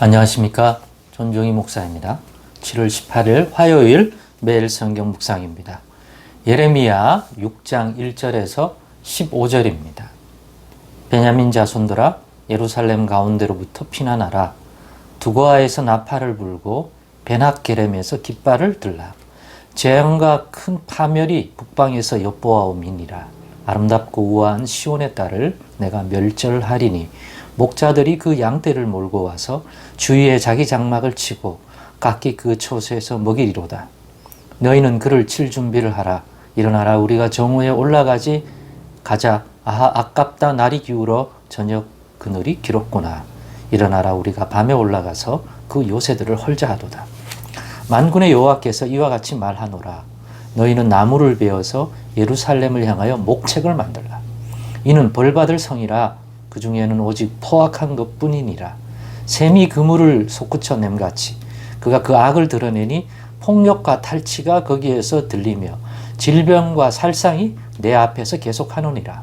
안녕하십니까. 존중희 목사입니다. 7월 18일 화요일 매일 성경 묵상입니다. 예레미야 6장 1절에서 15절입니다. 베냐민 자손들아 예루살렘 가운데로부터 피난하라. 두고아에서 나팔을 불고 베낫게렘에서 깃발을 들라. 재앙과 큰 파멸이 북방에서 엿보아오미니라. 아름답고 우아한 시온의 딸을 내가 멸절하리니 목자들이 그 양떼를 몰고 와서 주위에 자기 장막을 치고 각기 그 초소에서 먹이리로다. 너희는 그를 칠 준비를 하라. 일어나라, 우리가 정오에 올라가지 가자. 아하, 아깝다. 날이 기울어 저녁 그늘이 길었구나. 일어나라, 우리가 밤에 올라가서 그 요새들을 헐자하도다. 만군의 여호와께서 이와 같이 말하노라. 너희는 나무를 베어서 예루살렘을 향하여 목책을 만들라. 이는 벌받을 성이라. 그 중에는 오직 포악한 것뿐이니라. 샘이 그물을 솟구쳐 냄같이 그가 그 악을 드러내니 폭력과 탈취가 거기에서 들리며 질병과 살상이 내 앞에서 계속하노니라.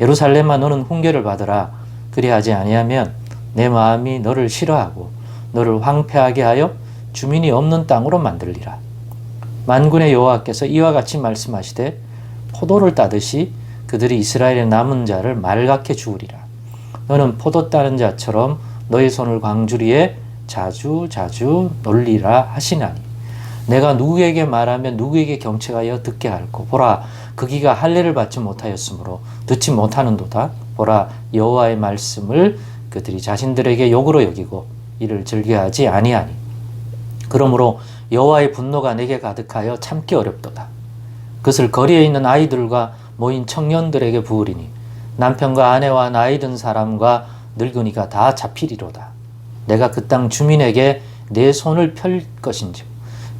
예루살렘아, 너는 훈계를 받으라. 그리하지 아니하면 내 마음이 너를 싫어하고 너를 황폐하게 하여 주민이 없는 땅으로 만들리라. 만군의 여호와께서 이와 같이 말씀하시되 포도를 따듯이 그들이 이스라엘의 남은 자를 말갛게 주우리라. 너는 포도 따는 자처럼 너의 손을 광주리에 자주 놀리라 하시나니 내가 누구에게 말하면 누구에게 경책하여 듣게 할꼬. 보라, 그 기가 할례를 받지 못하였으므로 듣지 못하는도다. 보라, 여호와의 말씀을 그들이 자신들에게 욕으로 여기고 이를 즐겨하지 아니하니 그러므로 여호와의 분노가 내게 가득하여 참기 어렵도다. 그것을 거리에 있는 아이들과 모인 청년들에게 부으리니 남편과 아내와 나이 든 사람과 늙은이가 다 잡히리로다. 내가 그 땅 주민에게 내 손을 펼 것인지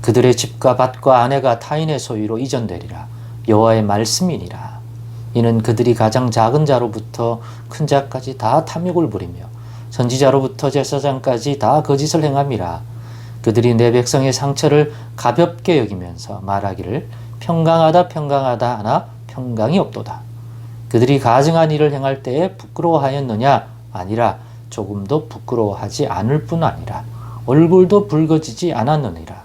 그들의 집과 밭과 아내가 타인의 소유로 이전되리라. 여호와의 말씀이니라. 이는 그들이 가장 작은 자로부터 큰 자까지 다 탐욕을 부리며 선지자로부터 제사장까지 다 거짓을 행함이라. 그들이 내 백성의 상처를 가볍게 여기면서 말하기를 평강하다 하나 평강이 없도다. 그들이 가증한 일을 행할 때에 부끄러워하였느냐? 아니라 조금도 부끄러워하지 않을 뿐 아니라 얼굴도 붉어지지 않았느니라.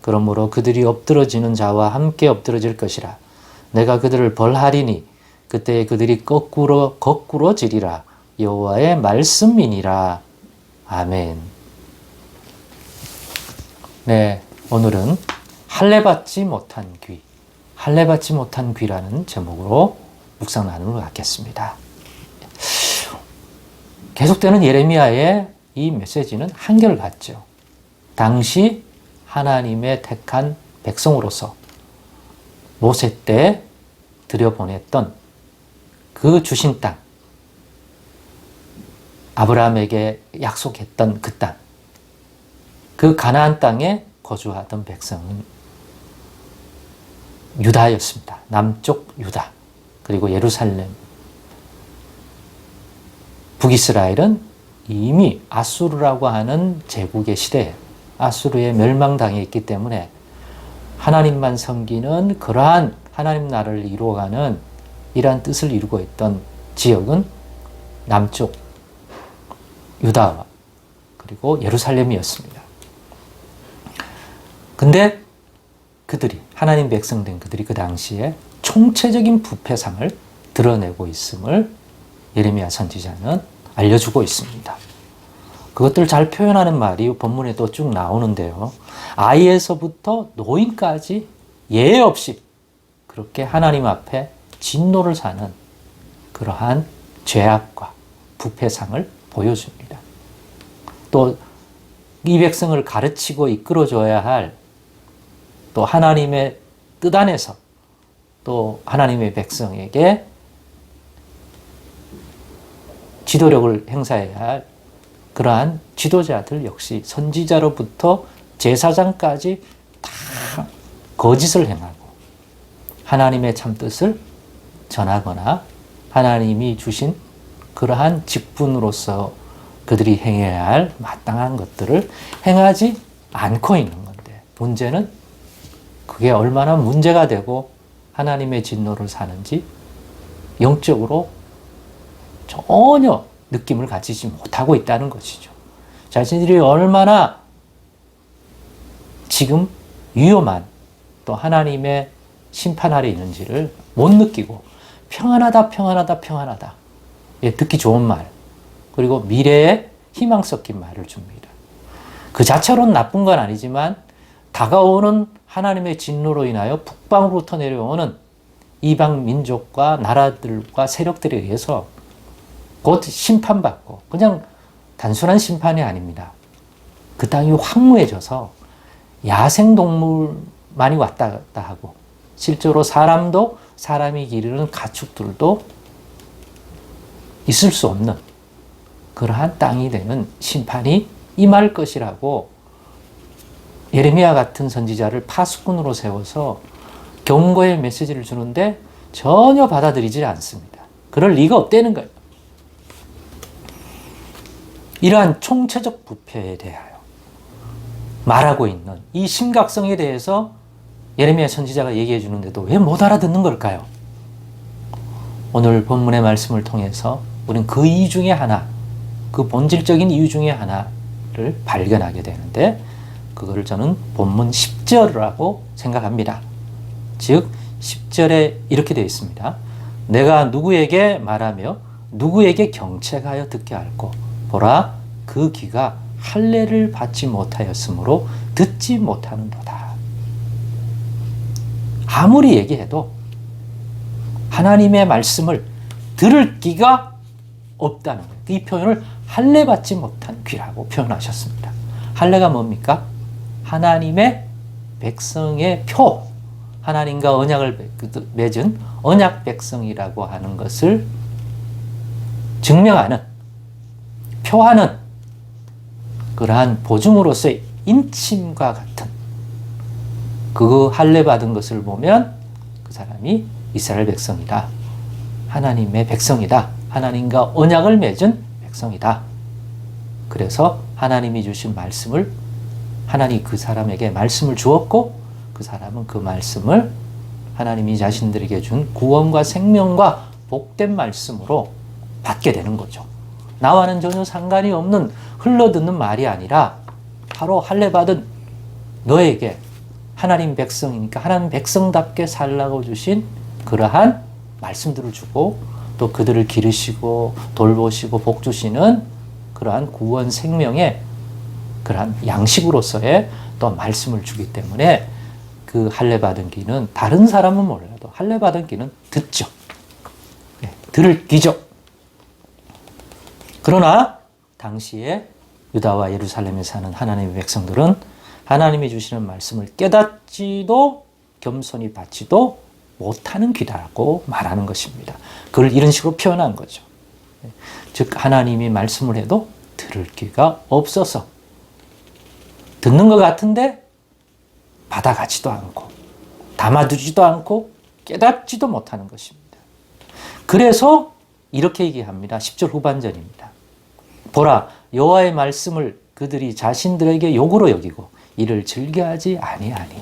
그러므로 그들이 엎드러지는 자와 함께 엎드러질 것이라. 내가 그들을 벌하리니 그때 그들이 거꾸로 지리라. 여호와의 말씀이니라. 아멘. 네, 오늘은 할례받지 못한 귀, 할례받지 못한 귀라는 제목으로 묵상 나눔을 갖겠습니다. 계속되는 예레미야의 이 메시지는 한결같죠. 당시 하나님의 택한 백성으로서 모세 때 들여보냈던 그 주신 땅, 아브라함에게 약속했던 그 땅, 그 가나안 땅에 거주하던 백성은 유다였습니다. 남쪽 유다, 그리고 예루살렘. 북이스라엘은 이미 아수르라고 하는 제국의 시대에 아수르에 멸망당해 있기 때문에 하나님만 섬기는 그러한 하나님 나라를 이루어가는 이러한 뜻을 이루고 있던 지역은 남쪽 유다와 그리고 예루살렘이었습니다. 근데 그들이, 하나님 백성된 그들이 그 당시에 총체적인 부패상을 드러내고 있음을 예레미야 선지자는 알려주고 있습니다. 그것들을 잘 표현하는 말이 본문에도 쭉 나오는데요. 아이에서부터 노인까지 예외 없이 그렇게 하나님 앞에 진노를 사는 그러한 죄악과 부패상을 보여줍니다. 또 이 백성을 가르치고 이끌어줘야 할 또 하나님의 뜻 안에서 또 하나님의 백성에게 지도력을 행사해야 할 그러한 지도자들 역시 선지자로부터 제사장까지 다 거짓을 행하고 하나님의 참뜻을 전하거나 하나님이 주신 그러한 직분으로서 그들이 행해야 할 마땅한 것들을 행하지 않고 있는 건데, 문제는 그게 얼마나 문제가 되고 하나님의 진노를 사는지 영적으로 전혀 느낌을 가지지 못하고 있다는 것이죠. 자신들이 얼마나 지금 위험한 또 하나님의 심판 아래 있는지를 못 느끼고 평안하다, 평안하다, 평안하다. 예, 듣기 좋은 말, 그리고 미래에 희망 섞인 말을 줍니다. 그 자체로는 나쁜 건 아니지만 다가오는 하나님의 진노로 인하여 북방으로부터 내려오는 이방 민족과 나라들과 세력들에 의해서 곧 심판받고, 그냥 단순한 심판이 아닙니다. 그 땅이 황무해져서 야생동물만이 왔다 갔다 하고 실제로 사람도, 사람이 기르는 가축들도 있을 수 없는 그러한 땅이 되는 심판이 임할 것이라고 예레미야 같은 선지자를 파수꾼으로 세워서 경고의 메시지를 주는데 전혀 받아들이지 않습니다. 그럴 리가 없다는 거예요. 이러한 총체적 부패에 대하여 말하고 있는 이 심각성에 대해서 예레미야 선지자가 얘기해 주는데도 왜 못 알아듣는 걸까요? 오늘 본문의 말씀을 통해서 우리는 그 이유 중에 하나, 그 본질적인 이유 중에 하나를 발견하게 되는데, 그거를 저는 본문 10절이라고 생각합니다. 즉 10절에 이렇게 되어 있습니다. 내가 누구에게 말하며 누구에게 경책하여 듣게 할꼬. 보라, 그 귀가 할례를 받지 못하였으므로 듣지 못하는도다. 아무리 얘기해도 하나님의 말씀을 들을 귀가 없다는 거예요. 이 표현을 할례 받지 못한 귀라고 표현하셨습니다. 할례가 뭡니까? 하나님의 백성의 표, 하나님과 언약을 맺은 언약 백성이라고 하는 것을 증명하는, 표하는 그러한 보증으로서의 인침과 같은 그 할례 받은 것을 보면 그 사람이 이스라엘 백성이다, 하나님의 백성이다, 하나님과 언약을 맺은 백성이다. 그래서 하나님이 주신 말씀을, 하나님이 그 사람에게 말씀을 주었고 그 사람은 그 말씀을 하나님이 자신들에게 준 구원과 생명과 복된 말씀으로 받게 되는 거죠. 나와는 전혀 상관이 없는 흘러듣는 말이 아니라 바로 할례 받은 너에게 하나님 백성이니까 하나님 백성답게 살라고 주신 그러한 말씀들을 주고 또 그들을 기르시고 돌보시고 복 주시는 그러한 구원 생명의 그러한 양식으로서의 또 말씀을 주기 때문에 그 할례 받은 귀는 다른 사람은 몰라도 할례 받은 귀는 듣죠. 네, 들을 귀죠. 그러나 당시에 유다와 예루살렘에 사는 하나님의 백성들은 하나님이 주시는 말씀을 깨닫지도 겸손히 받지도 못하는 귀라고 말하는 것입니다. 그걸 이런 식으로 표현한 거죠. 즉 하나님이 말씀을 해도 들을 귀가 없어서 듣는 것 같은데 받아가지도 않고 담아두지도 않고 깨닫지도 못하는 것입니다. 그래서 이렇게 얘기합니다. 10절 후반전입니다. 보라, 여호와의 말씀을 그들이 자신들에게 욕으로 여기고 이를 즐겨하지 아니하니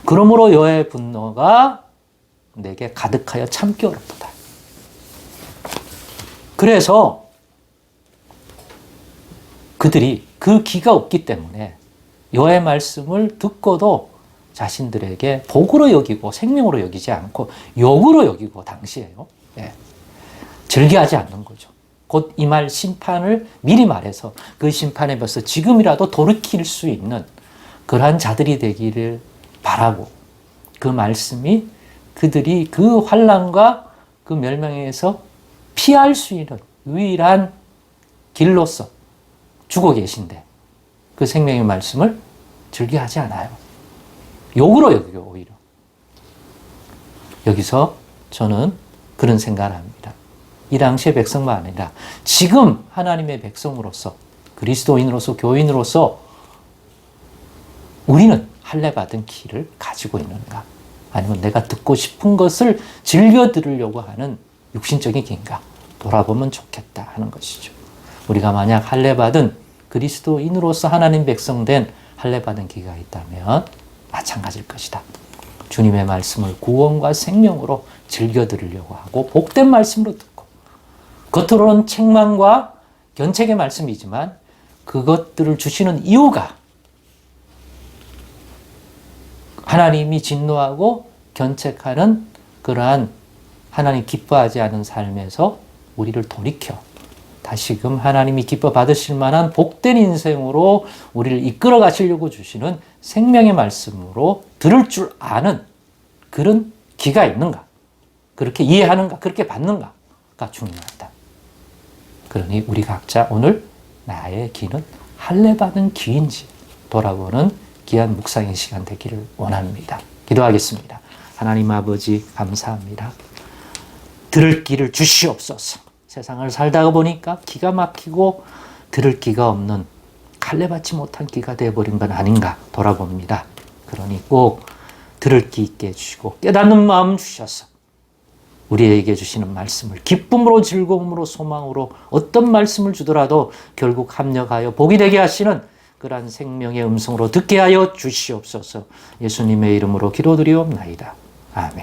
그러므로 여호와의 분노가 내게 가득하여 참기 어렵도다. 그래서 그들이 그 귀가 없기 때문에 여호와의 말씀을 듣고도 자신들에게 복으로 여기고 생명으로 여기지 않고 욕으로 여기고 당시에요. 예. 즐겨하지 않는 거죠. 곧 이 말 심판을 미리 말해서 그 심판에 벌써 지금이라도 돌이킬 수 있는 그러한 자들이 되기를 바라고, 그 말씀이 그들이 그 환난과 그 멸망에서 피할 수 있는 유일한 길로서 주고 계신데 그 생명의 말씀을 즐겨하지 않아요. 욕으로 여기고 오히려. 여기서 저는 그런 생각을 합니다. 이 당시의 백성만 아니라 지금 하나님의 백성으로서, 그리스도인으로서, 교인으로서 우리는 할례 받은 귀를 가지고 있는가? 아니면 내가 듣고 싶은 것을 즐겨 들으려고 하는 육신적인 귀인가? 돌아보면 좋겠다 하는 것이죠. 우리가 만약 할례 받은 그리스도인으로서 하나님 백성된 할례 받은 귀가 있다면 마찬가지일 것이다. 주님의 말씀을 구원과 생명으로 즐겨 들으려고 하고 복된 말씀으로 듣고, 겉으로는 책망과 견책의 말씀이지만 그것들을 주시는 이유가 하나님이 진노하고 견책하는 그러한 하나님 기뻐하지 않은 삶에서 우리를 돌이켜 다시금 하나님이 기뻐 받으실 만한 복된 인생으로 우리를 이끌어 가시려고 주시는 생명의 말씀으로 들을 줄 아는 그런 귀가 있는가? 그렇게 이해하는가? 그렇게 받는가가 중요하다. 그러니 우리 각자 오늘 나의 귀는 할례 받은 귀인지 돌아보는 귀한 묵상의 시간 되기를 원합니다. 기도하겠습니다. 하나님 아버지 감사합니다. 들을 귀를 주시옵소서. 세상을 살다가 보니까 기가 막히고 들을 귀가 없는 할례 받지 못한 귀가 되어버린 건 아닌가 돌아봅니다. 그러니 꼭 들을 귀 있게 해주시고 깨닫는 마음 주셔서 우리에게 주시는 말씀을 기쁨으로 즐거움으로 소망으로 어떤 말씀을 주더라도 결국 합력하여 복이 되게 하시는 그러한 생명의 음성으로 듣게 하여 주시옵소서. 예수님의 이름으로 기도드리옵나이다. 아멘.